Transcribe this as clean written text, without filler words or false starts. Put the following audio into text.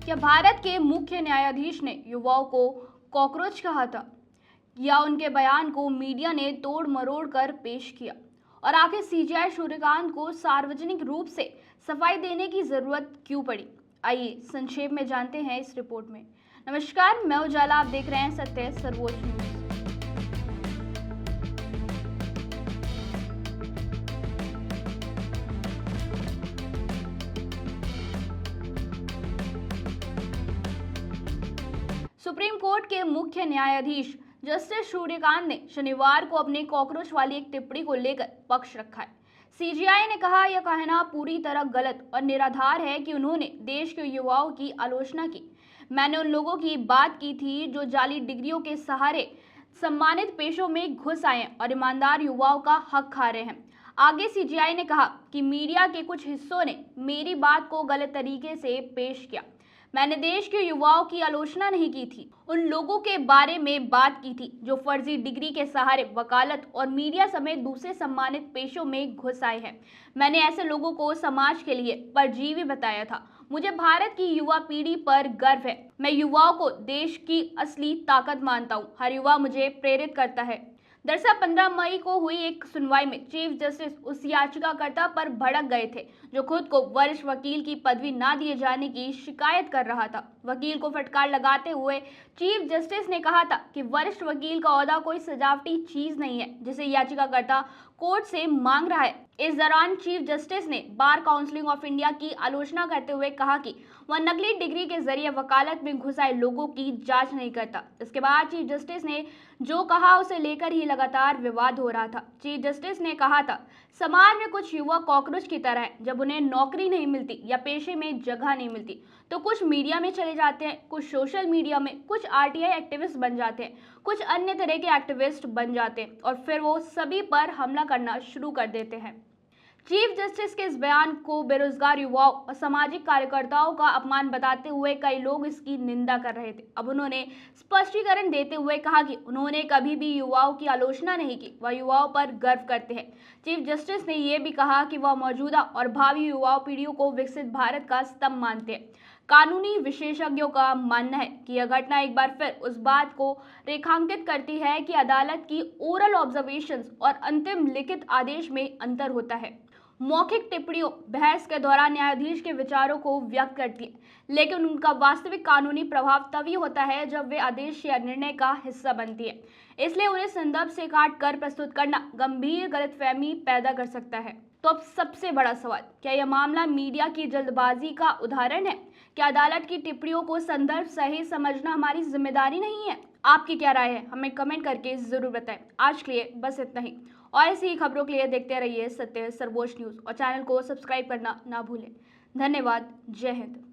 क्या भारत के मुख्य न्यायाधीश ने युवाओं को कॉकरोच कहा था, या उनके बयान को मीडिया ने तोड़ मरोड़ कर पेश किया? और आखिर सीजेआई सूर्यकांत को सार्वजनिक रूप से सफाई देने की जरूरत क्यों पड़ी? आइए संक्षेप में जानते हैं इस रिपोर्ट में। नमस्कार, मैं उजाला, आप देख रहे हैं सत्य सर्वोच्च न्यूज। सुप्रीम कोर्ट के मुख्य न्यायाधीश जस्टिस सूर्यकांत ने शनिवार को अपने कॉकरोच वाली एक टिप्पणी को लेकर पक्ष रखा है। सीजेआई ने कहा, यह कहना पूरी तरह गलत और निराधार है कि उन्होंने देश के युवाओं की आलोचना की। मैंने उन लोगों की बात की थी जो जाली डिग्रियों के सहारे सम्मानित पेशों में घुस आए और ईमानदार युवाओं का हक खा रहे हैं। आगे सीजेआई ने कहा कि मीडिया के कुछ हिस्सों ने मेरी बात को गलत तरीके से पेश किया। मैंने देश के युवाओं की आलोचना नहीं की थी, उन लोगों के बारे में बात की थी जो फर्जी डिग्री के सहारे वकालत और मीडिया समेत दूसरे सम्मानित पेशों में घुस आए हैं। मैंने ऐसे लोगों को समाज के लिए परजीवी बताया था। मुझे भारत की युवा पीढ़ी पर गर्व है। मैं युवाओं को देश की असली ताकत मानता हूँ। हर युवा मुझे प्रेरित करता है। दरअसल 15 मई को हुई एक सुनवाई में चीफ जस्टिस उस याचिकाकर्ता पर भड़क गए थे जो खुद को वरिष्ठ वकील की पदवी ना दिए जाने की शिकायत कर रहा था। वकील को फटकार लगाते हुए चीफ जस्टिस ने कहा था कि वरिष्ठ वकील का ओहदा कोई सजावटी चीज नहीं है जिसे याचिकाकर्ता कोर्ट से मांग रहा है। इस दौरान चीफ जस्टिस ने बार काउंसिल ऑफ इंडिया की आलोचना करते हुए कहा कि वह नकली डिग्री के जरिए वकालत में घुस आए लोगों की जांच नहीं करता। इसके बाद चीफ जस्टिस ने जो कहा उसे लेकर ही लगातार विवाद हो रहा था। चीफ जस्टिस ने कहा था, समाज में कुछ युवा कॉकरोच की तरह हैं। जब उन्हें नौकरी नहीं मिलती या पेशे में जगह नहीं मिलती तो कुछ मीडिया में चले जाते हैं, कुछ सोशल मीडिया में, कुछ आरटीआई एक्टिविस्ट बन जाते हैं, कुछ अन्य तरह के एक्टिविस्ट बन जाते हैं और फिर वो सभी पर हमला करना शुरू कर देते हैं। चीफ जस्टिस के इस बयान को बेरोजगार युवाओं और सामाजिक कार्यकर्ताओं का अपमान बताते हुए कई लोग इसकी निंदा कर रहे थे। अब उन्होंने स्पष्टीकरण देते हुए कहा कि उन्होंने कभी भी युवाओं की आलोचना नहीं की, वह युवाओं पर गर्व करते हैं। चीफ जस्टिस ने यह भी कहा कि वह मौजूदा और भावी युवा पीढ़ियों को विकसित भारत का स्तंभ मानते हैं। कानूनी विशेषज्ञों का मानना है कि यह घटना एक बार फिर उस बात को रेखांकित करती है कि अदालत की ओरल ऑब्जर्वेशंस और अंतिम लिखित आदेश में अंतर होता है। मौखिक टिप्पणियों बहस के दौरान न्यायाधीश के विचारों को व्यक्त करती है, लेकिन उनका वास्तविक कानूनी प्रभाव तभी होता है जब वे आदेश या निर्णय का हिस्सा बनती है। इसलिए उन्हें संदर्भ से काट कर प्रस्तुत करना गंभीर गलतफहमी पैदा कर सकता है। तो अब सबसे बड़ा सवाल, क्या यह मामला मीडिया की जल्दबाजी का उदाहरण है? क्या अदालत की टिप्पणियों को संदर्भ सही समझना हमारी जिम्मेदारी नहीं है? आपकी क्या राय है? हमें कमेंट करके जरूर बताएं। आज के लिए बस इतना ही, और ऐसी ही खबरों के लिए देखते रहिए सत्य सर्वोच्च न्यूज और चैनल को सब्सक्राइब करना ना भूलें। धन्यवाद। जय हिंद।